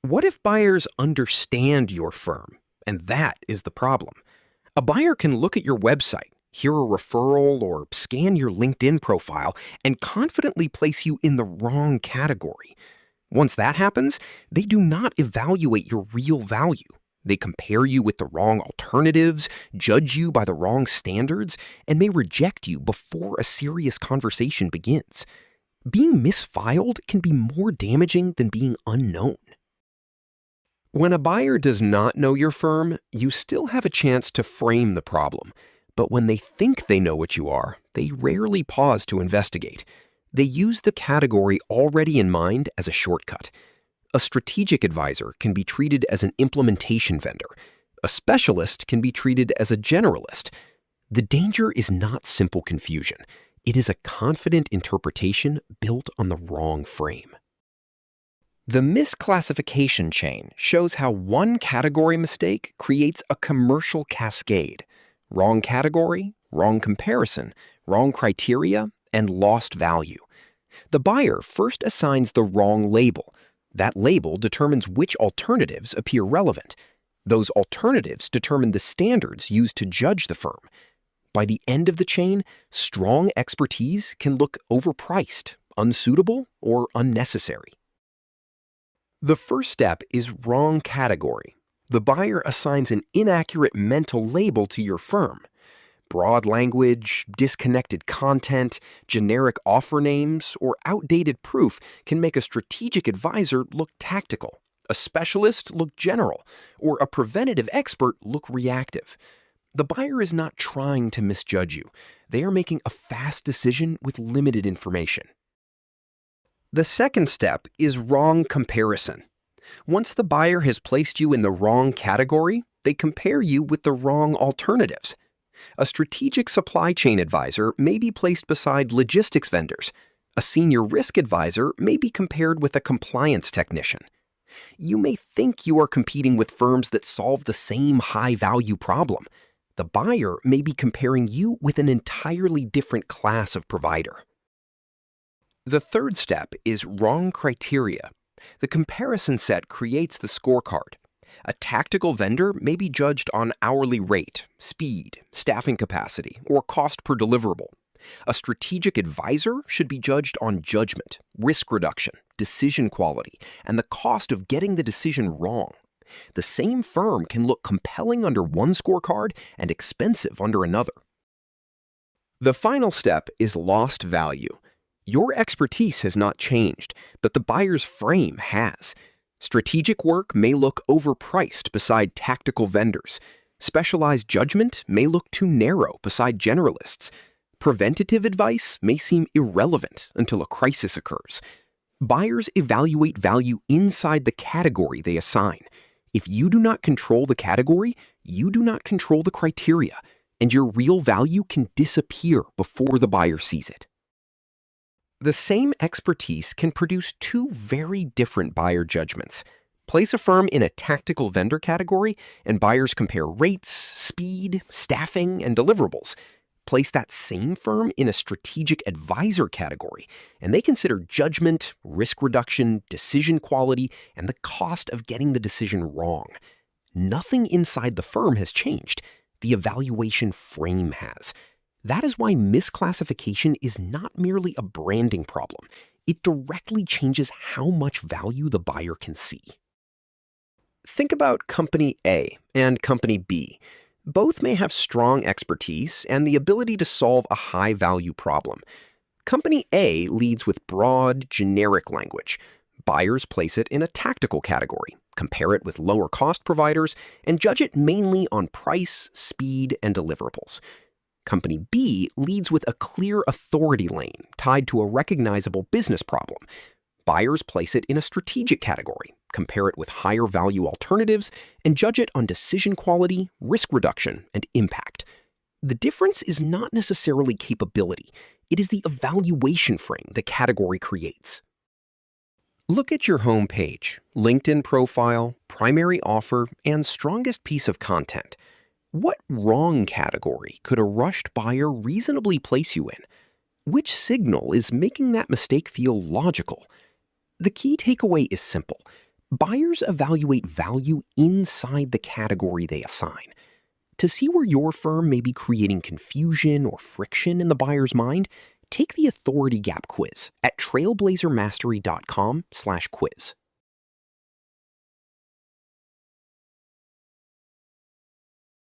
What if buyers understand your firm? And that is the problem. A buyer can look at your website, hear a referral, or scan your LinkedIn profile and confidently place you in the wrong category. Once that happens, they do not evaluate your real value. They compare you with the wrong alternatives, judge you by the wrong standards, and may reject you before a serious conversation begins. Being misfiled can be more damaging than being unknown. When a buyer does not know your firm, you still have a chance to frame the problem. But when they think they know what you are, they rarely pause to investigate. They use the category already in mind as a shortcut. A strategic advisor can be treated as an implementation vendor. A specialist can be treated as a generalist. The danger is not simple confusion. It is a confident interpretation built on the wrong frame. The misclassification chain shows how one category mistake creates a commercial cascade. Wrong category, wrong comparison, wrong criteria, and lost value. The buyer first assigns the wrong label. That label determines which alternatives appear relevant. Those alternatives determine the standards used to judge the firm. By the end of the chain, strong expertise can look overpriced, unsuitable, or unnecessary. The first step is wrong category. The buyer assigns an inaccurate mental label to your firm. Broad language, disconnected content, generic offer names, or outdated proof can make a strategic advisor look tactical, a specialist look general, or a preventative expert look reactive. The buyer is not trying to misjudge you. They are making a fast decision with limited information. The second step is wrong comparison. Once the buyer has placed you in the wrong category, they compare you with the wrong alternatives. A strategic supply chain advisor may be placed beside logistics vendors. A senior risk advisor may be compared with a compliance technician. You may think you are competing with firms that solve the same high-value problem. The buyer may be comparing you with an entirely different class of provider. The third step is wrong criteria. The comparison set creates the scorecard. A tactical vendor may be judged on hourly rate, speed, staffing capacity, or cost per deliverable. A strategic advisor should be judged on judgment, risk reduction, decision quality, and the cost of getting the decision wrong. The same firm can look compelling under one scorecard and expensive under another. The final step is lost value. Your expertise has not changed, but the buyer's frame has. Strategic work may look overpriced beside tactical vendors. Specialized judgment may look too narrow beside generalists. Preventative advice may seem irrelevant until a crisis occurs. Buyers evaluate value inside the category they assign. If you do not control the category, you do not control the criteria, and your real value can disappear before the buyer sees it. The same expertise can produce two very different buyer judgments. Place a firm in a tactical vendor category, and buyers compare rates, speed, staffing, and deliverables. Place that same firm in a strategic advisor category, and they consider judgment, risk reduction, decision quality, and the cost of getting the decision wrong. Nothing inside the firm has changed. The evaluation frame has. That is why misclassification is not merely a branding problem. It directly changes how much value the buyer can see. Think about Company A and Company B. Both may have strong expertise and the ability to solve a high-value problem. Company A leads with broad, generic language. Buyers place it in a tactical category, compare it with lower-cost providers, and judge it mainly on price, speed, and deliverables. Company B leads with a clear authority lane tied to a recognizable business problem. Buyers place it in a strategic category, compare it with higher value alternatives, and judge it on decision quality, risk reduction, and impact. The difference is not necessarily capability. It is the evaluation frame the category creates. Look at your home page, LinkedIn profile, primary offer, and strongest piece of content. What wrong category could a rushed buyer reasonably place you in? Which signal is making that mistake feel logical? The key takeaway is simple. Buyers evaluate value inside the category they assign. To see where your firm may be creating confusion or friction in the buyer's mind, take the Authority Gap quiz at trailblazermastery.com/quiz.